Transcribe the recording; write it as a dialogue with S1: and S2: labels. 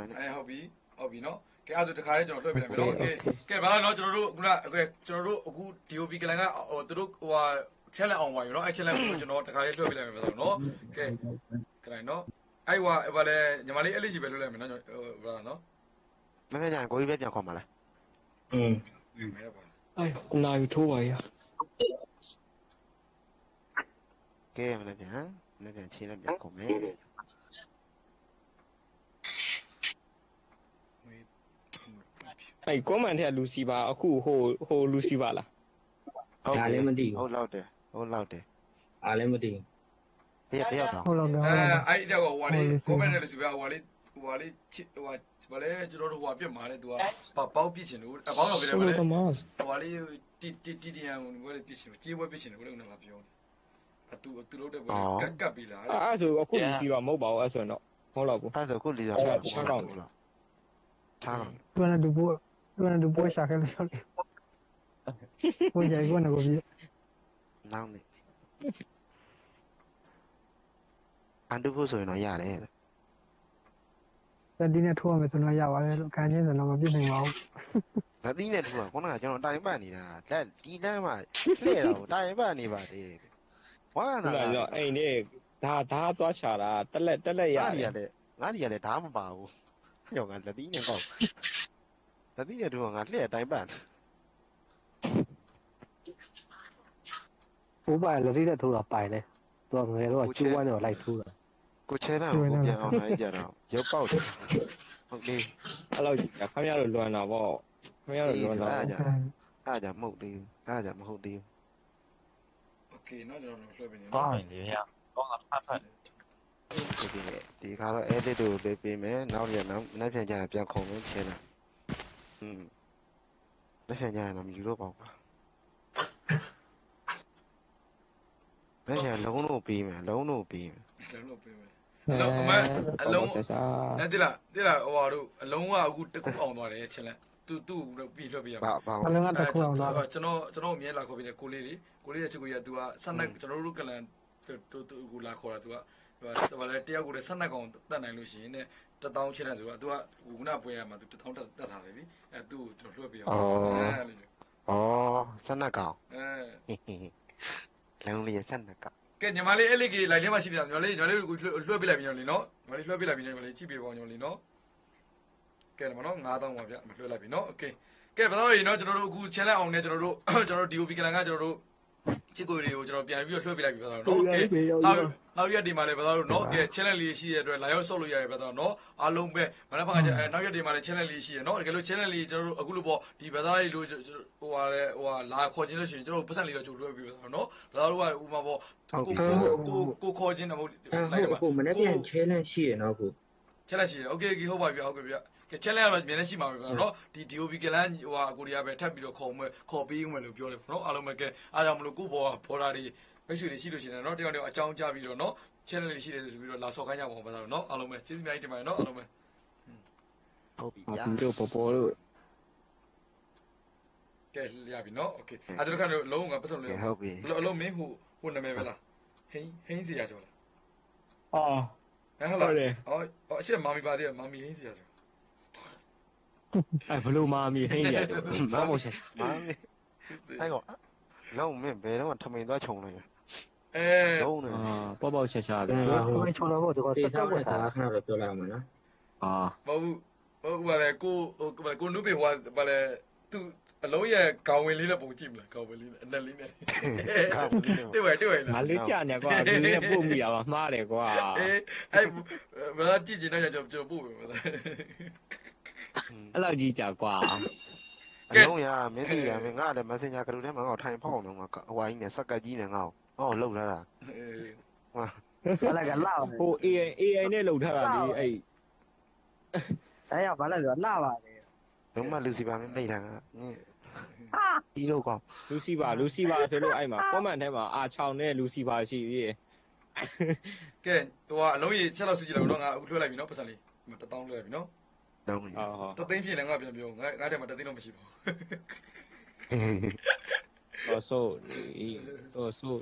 S1: ဟုတ်ပြီနော်ကဲအဲ့ဒါဆိုတခါလေးကျွန်တော်လွှတ်ပြလိုက်မယ်နော်ကဲဘာလို့နော်ကျွန်တော်တို့ခုနကျွန်တော်တို့အခု DOB ကလန်ကသူတို့ဟိုဟာ challenge အောင်ပါပြီနော်အဲ့ challenge ကိုကျွန်တော်တခါလေးလွှတ်ပြလိုက်မယ်ဆိုတော့နော်ကဲခဏနော်အဲ့ဟိုဘာလဲညီမလေးအဲ့လေးစီပဲလွှတ်လိုက်မယ်နော်ဟိုဘာနော်
S2: မင်းညာကိုကြီးပဲပြန်ခေါ်မှာလား
S3: 哎，哪有抽我呀？
S2: ကဲမလည်းပြန်ချင်းလည်းပြန်ခေါ်မယ်
S3: 哎，光满天露西吧，好露西吧啦。
S2: ဟုတ်တယ်ဟုတ်လောက်တယ်
S4: အားလည်းမသိ
S2: ဘယ်ရောက်တော့
S5: ဟုတ်လောက်တော့
S1: အဲ့တော့ဟိုဟာလေး comment နဲ့လို့ဆိုပြဟိုဟာလေးဘာလဲကျွန်တော်တို့ဟိုဟာပြစ်မှာလေ तू ကပေါက်ပြစ်ချင်လို့အပေါင်းတော့ပြတယ်ဗါလေ
S3: 什么？
S1: ဟိုဟာလေးတီတန်ကိုဝယ်ပြစ်ချင်လို့ကြေးဝယ်ပြစ်ချင်လို့လည်းငါပြောတယ်သူလုပ်တဲ့ဘက်ကပ်ပြီးလာ
S3: 啊，说我露西吧，冇包啊，算了，好了不？
S2: အဲ့ဒါခုလီတော့ထားတော့
S5: သူကလည်းသူပွဲရှာခဲ့လို့ရောက်တယ်ပွဲကြိုက်ကောနေကိုပြ
S2: နောင်နေအန်တူဖို့ဆိုရင်တော့ရတယ်
S5: တတိနဲ့ထိုးရမယ်ဆိုတော့ရပါတယ်လို့ခံချင်းဆိုတော့မပြည့်နိုင်ပါဘူး
S2: ငါသီးနဲ့တူကခုနကကျွန်တော်တိုင်ပတ်နေတာလက်ဒီလမ်းမှာလှည့်တော့တိုင်ပတ်နေပါတယ်ဝါနာ
S3: 对了，哎，你他多少啦？得嘞呀！
S2: ငါဒီကလည်းဓာမပါဘူးကြောင့်ငါလက်သီးနဲ့ကောက်လက်သီးနဲ့တူကငါလှည့်တိုင်ပတ်
S6: ဘိုးပါလက်လေးနဲ့ထိုးတာပိုင်တယ်သူကငယ်တော့ကျိုးဝမ်းတော့လိုက်ထိုးတာ
S2: ကိုချဲတန်းကိုပြန်အောင်လိုက်ကြတော့ရုပ်ပေါက်တယ်ဟုတ်ပြီ
S3: အဲ့လောက်ခမရတော့လွမ်းတာပေါ့ခမရတော့လွမ်းတာ
S2: အားကြမဟုတ်သေးဘူးအားကြမဟုတ်သေးဘူး
S1: โอเคเนาะကျွန်တော်လွှတ်ပြနေ
S4: ကောင်းရင်လေရကောင်းတာဖတ်ဖတ်
S2: ဒီခါတော့ edit တို့ပေးမယ်နောက်ရက်နောက်ပြန်ကြရင်ပြန်ခုံလို့ချင်းတာလက်ပြန်ကြရင်တော့မယူတော့ပါဘူးလက်ပြန်လုံးလို့ပြီးမယ်လုံးလို့ပြီးမယ်
S1: ကျွန်တော်ပေးမယ်အလုံးအတိလားဟိုဟာတို့အလုံးကအခုတခုအောင်သွားတယ်ချင်းလဲသူပြီးလွှတ်ပြရမှာ
S2: ဘာ
S5: အလုံးကတစ်ခုအောင်တော့
S1: ကျွန်တော်အမြဲလာခေါ်ပြတယ်ကိုလေးရဲ့ချစ်ကိုကြီးက तू ကဆက်နိုင်ကျွန်တော်တို့ကလန်တူကိုလာခေါ်တာ तू ကဘာလဲတယောက်ကိုလည်းဆက်နိုင်ကောင်တတ်နိုင်လို့ရှိရင်တဲ့1000ချင်းတယ်ဆိုတော့ तू ကခုနပွဲရမှာ तू 1000တက်ထားတယ်လीအဲသူ့ကိုကျွန်တော်လွှတ်ပြရအောင်အဲ့လို
S2: ဆက်နက်ကောင်
S1: အဲ
S2: လုံးလေးဆက်နက်က
S1: ကဲညီမလေးအဲ့လေးကြီးလိုက်ထဲမှာရှိတယ်ညီမလေးကိုလွှတ်ပြလိုက်ပြီနော်ညီမလေးလွှတ်ပြလိုက်ပြီညီမလေးကြည့်ပြပါဦးညီမလေးနော်ကဲတော့နော်9000ပါဗျမလွှတ်လိုက်ပြီနော်โอเคကဲဘာလို့ရနော်ကျွန်တော်တို့အခု challenge အောင်နေကျွန်တော်တို့ DOB ကလန်ကကျွန်တော်တို့ချစ်ကိုတွေကိုကျွန်တော်ပြန်ပြီးလွှတ်ပြလိုက်ပြီဘာလို့နော်โอเคနောက်ရက်ဒီမှာလည်းဘာလို့နော်ကဲ challenge လေးရှိတဲ့အတွက်လာရောက်ဆုပ်လို့ရတယ်ဘာလို့နော်အားလုံးပဲမနက်ဖြန်ကနောက်ရက်ဒီမှာလည်း challenge လေးရှိရနော်တကယ်လို့ challenge လေးကျွန်တော်တို့အခုလို့ပေါ့ဒီဘာသာလေးလို့ဟိုလာခေါ်ခြင်းလို့ရှိရင်ကျွန်တော်ပတ်စံလေးတော့ချုပ်လွှတ်ပြီးဘာလို့နော်ဘာလို့ကဥမာပေါ့ကိုခေါ်ခြင်းတော့မဟုတ်လိုက်တော့
S4: ကိုမနေ့ပြန်ချဲလန့်ရှိရနော်ကို
S1: challenge ရှိတယ် okay ဟုတ်ပါပြီဟုတ်ကဲ့ဗျကဲ challenge ကတော့မြန်နေရှိမှာပဲနော်ဒီ DOB ကလန်ဟိုဟာကိုရီးယားပဲထပ်ပြီးတော့ခေါ်ပေးဦးမယ်လို့ပြောတယ်နော်အားလုံးပဲကဲအားကြောင့်မလို့ကိုဘော်ဒါတွေမိတ်ဆွေတွေရှိလို့ရှိရင်နော်တယောက်အကြောင်းကြားပြီးတော့နော် channel လေးရှိတယ်ဆိုပြီးတော့လာဆော်ခိုင်းကြပါဦးပါသားနော်အားလုံးပဲကျေးဇူးများကြီးတင်ပါတယ်နော်အားလုံးပဲ
S2: ဟုတ်ပြီ
S3: အ
S2: ဗျာ
S3: တူတို့ပေါ်ပေါ်တို့
S1: ကဲရပြီနော် okay အဲ့ဒါကတော့လုံးဝပတ်စုံလေး
S2: ဟုတ်ပြီ
S1: အလုံးမင်းဟိုနာမည်ပဲလားဟင်းစီရကျော်လား
S3: အာ
S1: ဟုတ်လားအော်အရှိမာမီပါသေးတယ်မာမီဟင်းစီရကျော်
S3: အဲ့ဘလို့မာမီဟင်းရတယ်မမို့ဆက်
S2: မာအဲ့ကောလုံးမင်းဘယ်တော့မှထမိန်သွားခြုံလို့ရ
S1: အဲ
S2: လုံးနေ
S3: အာပေါ့ဆက်ရှာတယ်
S6: ဟိုချုံတော့ဒီက
S4: တေ
S6: စက်
S4: ထား
S6: ဝ
S4: တဲ့
S6: က်တာ
S4: စကားခဏတော့ပြောလိုက်အောင်နော်
S3: အာ
S1: ဟုတ်ပါလေကိုနုပေဟိုဘာလဲသူအလုံးရဲ့ခေါင်းဝင်လေးနဲ့ပုံကြည့်မလားခေါင်းဝင်လေးနဲ့အနက်လေးနဲ့တွေ့လား
S3: ငါလေးကြနေကွာဒီနေ့ပို့မိတာပါမှားတယ်ကွာ
S1: အဲ့မလားကြည့်ကြည့်တော့ကျွန်တော်ပို့ပေးပါလား
S3: အဲ့လောက်ကြီးကြကွာ
S2: လုံးရမင်းတီးရမင်းငါလည်း messenger ကလေးထဲမှာငါ့ထိုင်ဖောက်တော့ငါဟိုင်းနဲ့စက်ကတ်ကြီးနဲ့ငါ့ကိုလှုပ်လာတာ
S6: ဘာလဲကလာ
S3: ဟို AI နဲ့လှုပ်ထားတာလေအဲ့
S6: အဲ့ရဘာလဲဆိုလာပါတယ်
S2: လုံးမလူစီပါမင်းမိတ်တာကနင်းဒီတော့ကော
S3: လူစီပါဆိုလို့အဲ့မှာ comment ထဲမှာအာချောင်းနဲ့လူစီပါရှိသေးတယ်
S1: ကဲဟိုကအလုံးကြီးချက်လောက်စီကြည့်လို့တော့ငါအခုထွေးလိုက်ပြီနော်ပတ်စံလေး1000လွှဲပြီနော်
S2: လုံး
S3: ဟုတ်
S1: တသိန်းဖြစ်လည်းငါပြန်ပြောငါထဲမှာတသိန်းတော့မရှိပါဘူး
S3: ဟောဆို